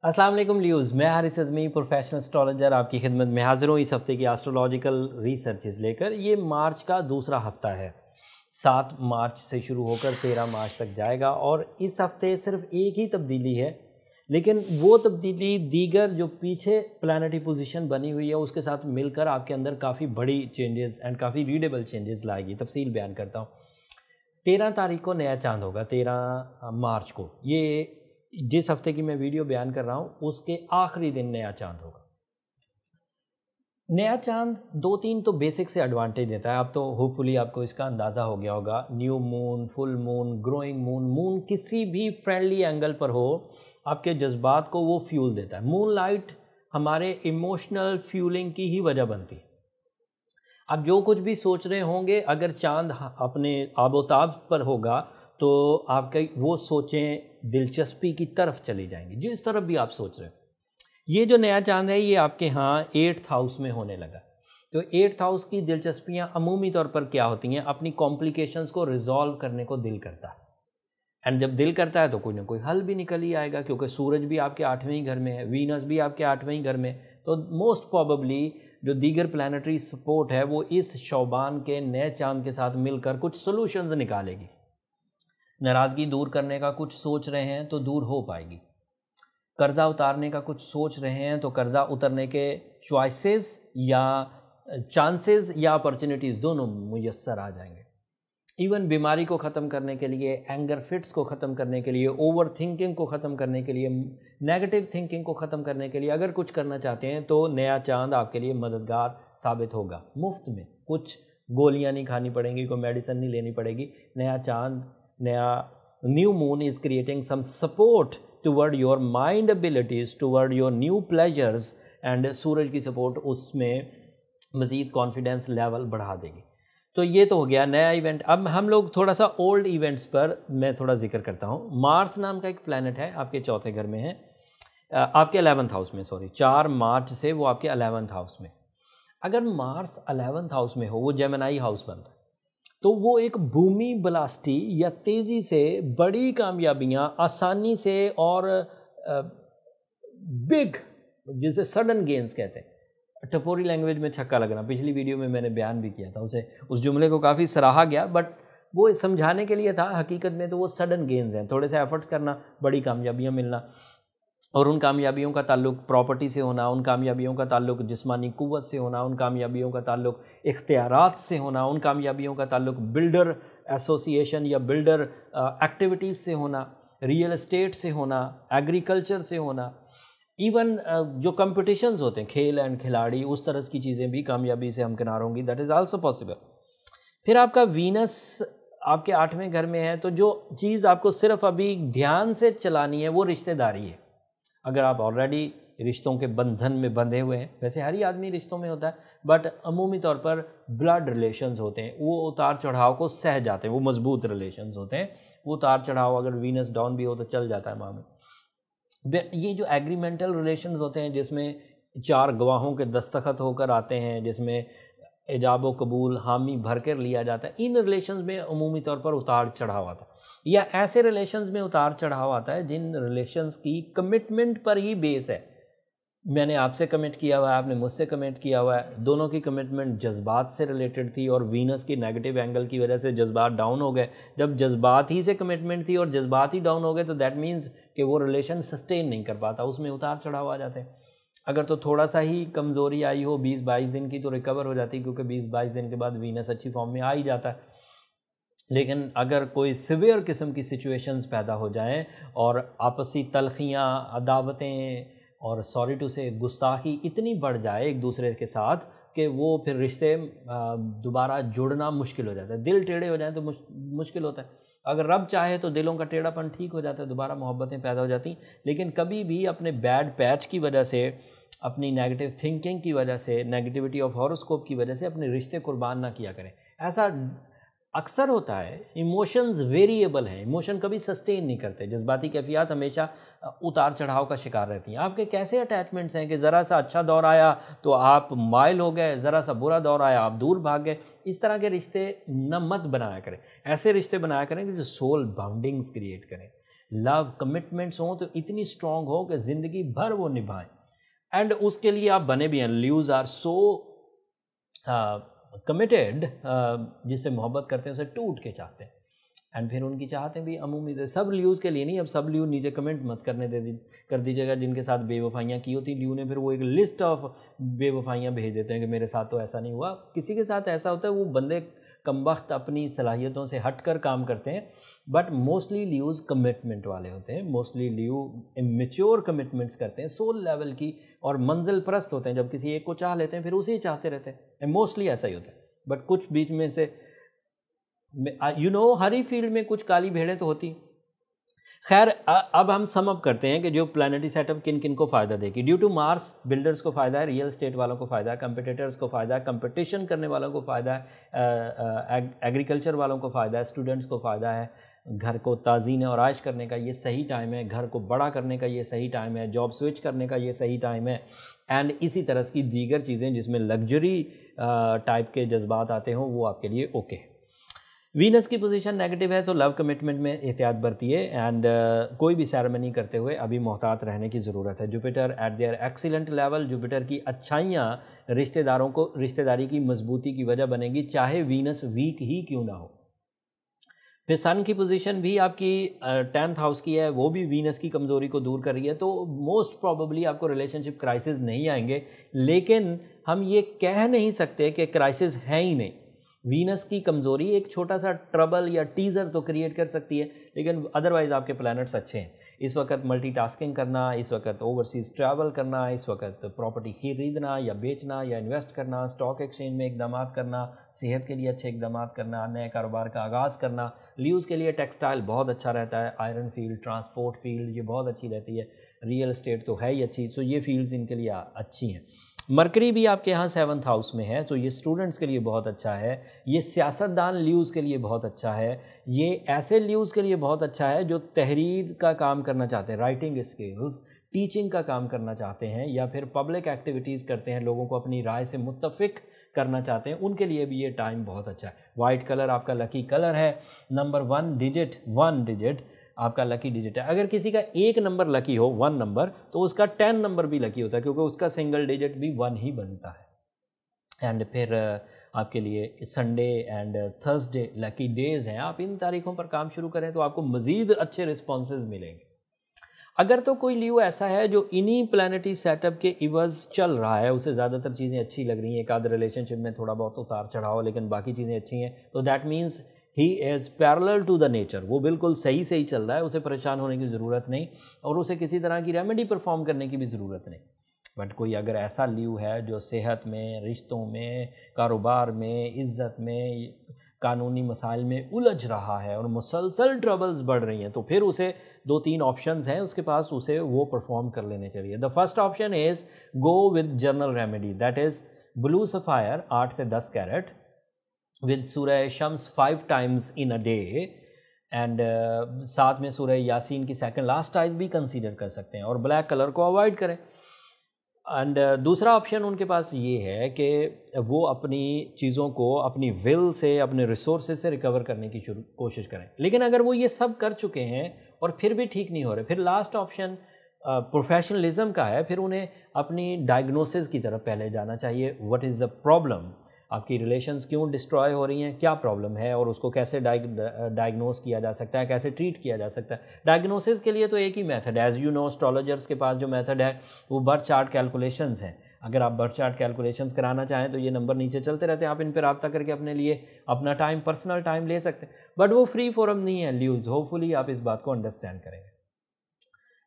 अस्सलाम वालेकुम लियूज़, मैं हारिस अज़मी प्रोफेशनल एस्ट्रोलॉजर आपकी खिदमत में हाज़िर हूँ इस हफ़्ते की एस्ट्रोलॉजिकल रिसर्चेस लेकर। ये मार्च का दूसरा हफ़्ता है, 7 मार्च से शुरू होकर 13 मार्च तक जाएगा और इस हफ़्ते सिर्फ एक ही तब्दीली है, लेकिन वो तब्दीली दीगर जो पीछे प्लैनेटरी पोजीशन बनी हुई है उसके साथ मिलकर आपके अंदर काफ़ी बड़ी चेंजेस एंड काफ़ी रीडेबल चेंजेस लाएगी। तफसील बयान करता हूँ। 13 तारीख को नया चांद होगा, 13 मार्च को। ये जिस हफ्ते की मैं वीडियो बयान कर रहा हूँ उसके आखिरी दिन नया चांद होगा। नया चांद 2-3 तो बेसिक से एडवांटेज देता है। अब तो होपफुली आपको इसका अंदाज़ा हो गया होगा। New moon, full moon, growing moon, moon किसी भी फ्रेंडली एंगल पर हो आपके जज्बात को वो फ्यूल देता है। मून लाइट हमारे इमोशनल फ्यूलिंग की ही वजह बनती है। अब जो कुछ भी सोच रहे होंगे, अगर चांद अपने आबोताब पर होगा तो आपके वो सोचें दिलचस्पी की तरफ चली जाएंगी, जिस तरफ भी आप सोच रहे हो। ये जो नया चांद है ये आपके यहाँ 8th हाउस में होने लगा। तो 8th हाउस की दिलचस्पियाँ अमूमी तौर पर क्या होती हैं? अपनी कॉम्प्लिकेशंस को रिजॉल्व करने को दिल करता है। एंड जब दिल करता है तो कोई ना कोई हल भी निकल ही आएगा, क्योंकि सूरज भी आपके 8वें ही घर में है, वीनस भी आपके 8वें ही घर में। तो मोस्ट प्रोबेबली जो दीगर प्लानिटरी सपोर्ट है वो इस शौबान के नए चांद के साथ मिलकर कुछ सॉल्यूशंस निकालेगी। नाराज़गी दूर करने का कुछ सोच रहे हैं तो दूर हो पाएगी। कर्ज़ा उतारने का कुछ सोच रहे हैं तो कर्ज़ा उतरने के चॉइसेस या चांसेस या अपॉर्चुनिटीज़ दोनों मुयस्सर आ जाएंगे। इवन बीमारी को ख़त्म करने के लिए, एंगर फिट्स को ख़त्म करने के लिए, ओवर थिंकिंग को ख़त्म करने के लिए, नेगेटिव थिंकिंग को ख़त्म करने के लिए अगर कुछ करना चाहते हैं तो नया चांद आपके लिए मददगार साबित होगा। मुफ्त में कुछ गोलियां नहीं खानी पड़ेंगी, कोई मेडिसिन नहीं लेनी पड़ेगी। नया चांद, नया new moon is creating some support toward your mind abilities, toward your new pleasures, and सूरज की सपोर्ट उसमें मज़ीद कॉन्फिडेंस लेवल बढ़ा देगी। तो ये तो हो गया नया इवेंट। अब हम लोग थोड़ा सा ओल्ड इवेंट्स पर मैं थोड़ा जिक्र करता हूँ। मार्स नाम का एक प्लैनेट है, आपके चौथे घर में है, आपके 11th हाउस में, 4 मार्च से वो आपके 11th हाउस में। अगर मार्स 11th हाउस में हो, वो जेमिनी हाउस बनता है, तो वो एक भूमि बलास्टी या तेज़ी से बड़ी कामयाबियाँ आसानी से और बिग, जिसे सडन गेन्स कहते हैं, टपोरी लैंग्वेज में छक्का लगना, पिछली वीडियो में मैंने बयान भी किया था, उस जुमले को काफ़ी सराहा गया, बट वो समझाने के लिए था। हकीकत में तो वो सडन गेन्स हैं, थोड़े से एफर्ट्स करना, बड़ी कामयाबियाँ मिलना, और उन कामयाबियों का ताल्लुक प्रॉपर्टी से होना, उन कामयाबियों का ताल्लुक जिस्मानी कुव्वत से होना, उन कामयाबियों का ताल्लुक इख्तियारात से होना, उन कामयाबियों का ताल्लुक बिल्डर एसोसिएशन या बिल्डर एक्टिविटीज़ से होना, रियल एस्टेट से होना, एग्रीकल्चर से होना, इवन जो कंपटिशन्स होते हैं, खेल एंड खिलाड़ी, उस तरह की चीज़ें भी कामयाबी से हमकिनार होंगी। That is also possible. फिर आपका वीनस आपके 8वें घर में है, तो जो चीज़ आपको सिर्फ अभी ध्यान से चलानी है वो रिश्तेदारी है। अगर आप ऑलरेडी रिश्तों के बंधन में बंधे हुए हैं, वैसे हर ही आदमी रिश्तों में होता है, बट अमूमी तौर पर ब्लड रिलेशंस होते हैं, वो उतार चढ़ाव को सह जाते हैं, वो मजबूत रिलेशंस होते हैं। वो उतार चढ़ाव अगर वीनस डाउन भी हो तो चल जाता है मामला। ये जो एग्रीमेंटल रिलेशंस होते हैं, जिसमें 4 गवाहों के दस्तखत होकर आते हैं, जिसमें इजाब व कबूल हामी भर कर लिया जाता है, इन रिलेशंस में अमूमी तौर पर उतार चढ़ाव आता है। या ऐसे रिलेशंस में उतार चढ़ाव आता है जिन रिलेशंस की कमिटमेंट पर ही बेस है। मैंने आपसे कमिट किया हुआ है, आपने मुझसे कमिट किया हुआ है, दोनों की कमिटमेंट जज्बात से रिलेटेड थी और वीनस की नेगेटिव एंगल की वजह से जज्बात डाउन हो गए। जब जज्बात ही से कमिटमेंट थी और जज्बात ही डाउन हो गए तो दैट मीन्स कि वो रिलेशन सस्टेन नहीं कर पाता, उसमें उतार चढ़ाव आ जाते हैं। अगर तो थोड़ा सा ही कमज़ोरी आई हो 20-22 दिन की तो रिकवर हो जाती, क्योंकि 20-22 दिन के बाद वीनस अच्छी फॉर्म में आ ही जाता है। लेकिन अगर कोई सिवियर किस्म की सिचुएशंस पैदा हो जाएं और आपसी तलखियाँ, अदावतें और सॉरी टू से गुस्ताखी इतनी बढ़ जाए एक दूसरे के साथ कि वो फिर रिश्ते दोबारा जुड़ना मुश्किल हो जाता है। दिल टेढ़े हो जाएं तो मुश्किल होता है। अगर रब चाहे तो दिलों का टेढ़ापन ठीक हो जाता है, दोबारा मोहब्बतें पैदा हो जाती। लेकिन कभी भी अपने बैड पैच की वजह से, अपनी नेगेटिव थिंकिंग की वजह से, नेगेटिविटी ऑफ हॉरोस्कोप की वजह से अपने रिश्ते कुर्बान ना किया करें। ऐसा अक्सर होता है। इमोशंस वेरिएबल हैं, इमोशन कभी सस्टेन नहीं करते। जज्बाती कैफियत हमेशा उतार चढ़ाव का शिकार रहती हैं। आपके कैसे अटैचमेंट्स हैं कि ज़रा सा अच्छा दौर आया तो आप माइल हो गए, ज़रा सा बुरा दौर आया आप दूर भाग गए। इस तरह के रिश्ते न मत बनाया करें। ऐसे रिश्ते बनाया करें कि जो सोल बाउंडिंग्स क्रिएट करें, लव कमिटमेंट्स हों तो इतनी स्ट्रांग हो कि ज़िंदगी भर वो निभाएं, एंड उसके लिए आप बने भी हैं। ल्यूज आर सो कमिटेड, जिससे मोहब्बत करते हैं उसे टूट के चाहते हैं, एंड फिर उनकी चाहतें भी अमूमी थे। सब ल्यूज़ के लिए नहीं, अब सब ल्यू नीचे कमेंट मत करने कर दीजिएगा जिनके साथ बेवफाइयाँ की होती ल्यू ने, फिर वो एक लिस्ट ऑफ बेवफाइयाँ भेज देते हैं कि मेरे साथ तो ऐसा नहीं हुआ। किसी के साथ ऐसा होता है, वो बंदे कमबख्त अपनी सलाहियतों से हट कर काम करते हैं, बट मोस्टली ल्यूज़ कमिटमेंट वाले होते हैं। मोस्टली ल्यू इमेच्योर कमिटमेंट्स करते हैं, सोल लेवल की, और मंजिल परस्त होते हैं। जब किसी एक को चाह लेते हैं फिर उसे ही चाहते रहते हैं, मोस्टली ऐसा ही होता है। बट कुछ बीच में से हर ही फील्ड में कुछ काली भेड़ें तो होती। खैर, अब हम सम अप करते हैं कि जो प्लानिटरी सेटअप किन किन को फ़ायदा देगी। ड्यू टू मार्स बिल्डर्स को फ़ायदा है, रियल एस्टेट वालों को फ़ायदा है, कंपटीटर्स को फ़ायदा है, कंपटीशन करने वालों को फ़ायदा है, एग्रीकल्चर वालों को फ़ायदा है, स्टूडेंट्स को फ़ायदा है, घर को ताज़ीन और आयश करने का ये सही टाइम है, घर को बड़ा करने का ये सही टाइम है, जॉब स्विच करने का ये सही टाइम है, एंड इसी तरह की दीगर चीज़ें जिसमें लग्जरी टाइप के जज्बात आते हों वो आपके लिए ओके। वीनस की पोजीशन नेगेटिव है तो लव कमिटमेंट में एहतियात बरतिए, एंड कोई भी सेरेमनी करते हुए अभी मोहतात रहने की ज़रूरत है। Jupiter eight there excellent level, Jupiter की अच्छाइयाँ रिश्तेदारों को रिश्तेदारी की मजबूती की वजह बनेगी, चाहे वीनस वीक ही क्यों ना हो। फिर सन की पोजीशन भी आपकी 10th हाउस की है, वो भी वीनस की कमज़ोरी को दूर कर रही है, तो मोस्ट प्रॉबेबली आपको रिलेशनशिप क्राइसिस नहीं आएंगे, लेकिन हम ये कह नहीं सकते कि क्राइसिस है ही नहीं। वीनस की कमज़ोरी एक छोटा सा ट्रबल या टीज़र तो क्रिएट कर सकती है, लेकिन अदरवाइज़ आपके प्लैनेट्स अच्छे हैं। इस वक्त मल्टीटास्किंग करना, इस वक्त ओवरसीज़ ट्रैवल करना, इस वक्त प्रॉपर्टी खरीदना या बेचना या इन्वेस्ट करना, स्टॉक एक्सचेंज में इकदाम करना, सेहत के लिए अच्छे इकदाम करना, नए कारोबार का आगाज़ करना। ल्यूज़ के लिए टेक्सटाइल बहुत अच्छा रहता है, आयरन फील्ड, ट्रांसपोर्ट फील्ड ये बहुत अच्छी रहती है, रियल एस्टेट तो है ही अच्छी, सो ये फील्ड्स इनके लिए अच्छी हैं। मरकरी भी आपके यहाँ 7th हाउस में है, तो ये स्टूडेंट्स के लिए बहुत अच्छा है, ये सियासतदान ल्यूज़ के लिए बहुत अच्छा है, ये ऐसे ल्यूज़ के लिए बहुत अच्छा है जो तहरीर का काम करना चाहते हैं, राइटिंग स्किल्स, टीचिंग का काम करना चाहते हैं, या फिर पब्लिक एक्टिविटीज़ करते हैं, लोगों को अपनी राय से मुत्तफ़िक करना चाहते हैं, उनके लिए भी ये टाइम बहुत अच्छा है। वाइट कलर आपका लकी कलर है, नंबर 1 डिजिट आपका लकी डिजिट है। अगर किसी का एक नंबर लकी हो, 1 नंबर, तो उसका 10 नंबर भी लकी होता है, क्योंकि उसका सिंगल डिजिट भी 1 ही बनता है। एंड फिर आपके लिए Sunday and Thursday lucky days हैं। आप इन तारीखों पर काम शुरू करें तो आपको मज़ीद अच्छे रिस्पॉन्सेज मिलेंगे। अगर तो कोई ल्यू ऐसा है जो इन्हीं प्लानिटरी सेटअप के इवज़ चल रहा है, उसे ज़्यादातर चीज़ें अच्छी लग रही हैं, एक आध रिलेशनशिप में थोड़ा बहुत उतार चढ़ाव, लेकिन बाकी चीज़ें अच्छी हैं, तो that means he is parallel to the nature, वो बिल्कुल सही से ही चल रहा है, उसे परेशान होने की ज़रूरत नहीं, और उसे किसी तरह की रेमेडी परफॉर्म करने की भी ज़रूरत नहीं। बट कोई अगर ऐसा ल्यू है जो सेहत में, रिश्तों में, कारोबार में, इज़्ज़त में, कानूनी मसाइल में उलझ रहा है और मुसलसल ट्रबल्स बढ़ रही हैं, तो फिर उसे 2-3 ऑप्शंस हैं उसके पास, उसे वो परफॉर्म कर लेने चाहिए। The first option is go with general remedy, that is blue sapphire 8 से 10 कैरेट विद सूरह Shams 5 times in a day, and साथ में सूरह यासीन की सेकंड लास्ट आयत भी कंसीडर कर सकते हैं, और ब्लैक कलर को अवॉइड करें। एंड दूसरा ऑप्शन उनके पास ये है कि वो अपनी चीज़ों को अपनी विल से, अपने रिसोर्सेज से रिकवर करने की कोशिश करें। लेकिन अगर वो ये सब कर चुके हैं और फिर भी ठीक नहीं हो रहे, फिर लास्ट ऑप्शन प्रोफेशनलिज्म का है, फिर उन्हें अपनी डायग्नोसिस की तरफ पहले जाना चाहिए। व्हाट इज़ द प्रॉब्लम, आपकी रिलेशंस क्यों डिस्ट्रॉय हो रही हैं, क्या प्रॉब्लम है, और उसको कैसे डायग्नोस किया जा सकता है, कैसे ट्रीट किया जा सकता है। डायग्नोसिस के लिए तो एक ही मेथड है, एज़ यू नो एस्ट्रोलॉजर्स के पास जो मेथड है वो बर्थ चार्ट कैलकुलेशंस हैं। अगर आप बर्थ चार्ट कैलकुलेशंस कराना चाहें तो ये नंबर नीचे चलते रहते हैं, आप इन पर रब्ता करके अपने लिए अपना टाइम, पर्सनल टाइम ले सकते हैं, बट वो फ्री फोरम नहीं है ल्यूज़। होपफुली आप इस बात को अंडरस्टैंड करेंगे।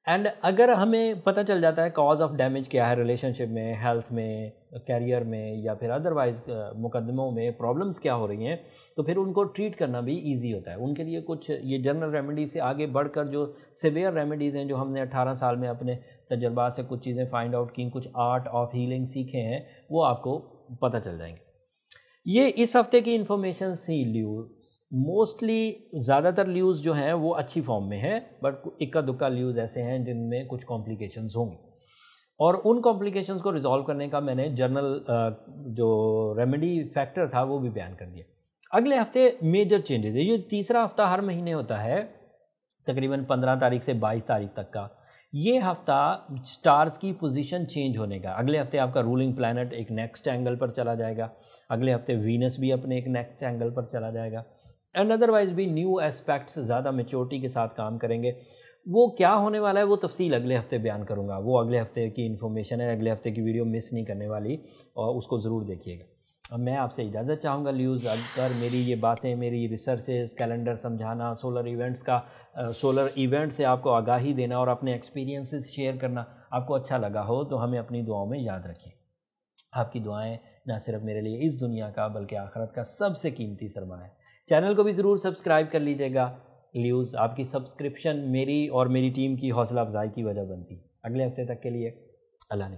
एंड अगर हमें पता चल जाता है कॉज ऑफ डैमेज क्या है रिलेशनशिप में, हेल्थ में, कैरियर में, या फिर अदरवाइज मुकदमों में प्रॉब्लम्स क्या हो रही हैं, तो फिर उनको ट्रीट करना भी इजी होता है। उनके लिए कुछ ये जनरल रेमेडी से आगे बढ़कर जो सिवियर रेमेडीज़ हैं, जो हमने 18 साल में अपने तजर्बा से कुछ चीज़ें फाइंड आउट की, कुछ आर्ट ऑफ हीलिंग सीखे हैं, वो आपको पता चल जाएंगे। ये इस हफ्ते की इन्फॉर्मेशन थी ल्यूज़। मोस्टली ज़्यादातर ल्यूज़ जो हैं वो अच्छी फॉर्म में है, बट इक्का दुक्का ल्यूज़ ऐसे हैं जिनमें कुछ कॉम्प्लिकेशंस होंगी, और उन कॉम्प्लिकेशंस को रिजॉल्व करने का मैंने जनरल जो रेमेडी फैक्टर था वो भी बयान कर दिया। अगले हफ्ते मेजर चेंजेस है। ये तीसरा हफ्ता हर महीने होता है, तकरीबन 15 तारीख से 22 तारीख तक का। ये हफ्ता स्टार्स की पोजीशन चेंज होने का, अगले हफ्ते आपका रूलिंग प्लैनेट एक नेक्स्ट एंगल पर चला जाएगा, अगले हफ्ते वीनस भी अपने एक नेक्स्ट एंगल पर चला जाएगा, एंड अदरवाइज भी न्यू एस्पेक्ट्स ज़्यादा मेच्योरिटी के साथ काम करेंगे। वो क्या होने वाला है वो तफसील अगले हफ्ते बयान करूँगा, वो अगले हफ्ते की इन्फॉर्मेशन है, अगले हफ्ते की वीडियो मिस नहीं करने वाली और उसको ज़रूर देखिएगा। अब मैं आपसे इजाज़त चाहूँगा ल्यूज़, अगर मेरी ये बातें, मेरी रिसर्चेस, कैलेंडर समझाना, सोलर इवेंट से आपको आगाही देना और अपने एक्सपीरियंसेस शेयर करना आपको अच्छा लगा हो तो हमें अपनी दुआओं में याद रखें। आपकी दुआएं ना सिर्फ मेरे लिए इस दुनिया का बल्कि आखिरत का सबसे कीमती सरमाया है। चैनल को भी ज़रूर सब्सक्राइब कर लीजिएगा ल्यूज़, आपकी सब्सक्रिप्शन मेरी और मेरी टीम की हौसला अफजाई की वजह बनती। अगले हफ्ते तक के लिए अल्लाह ने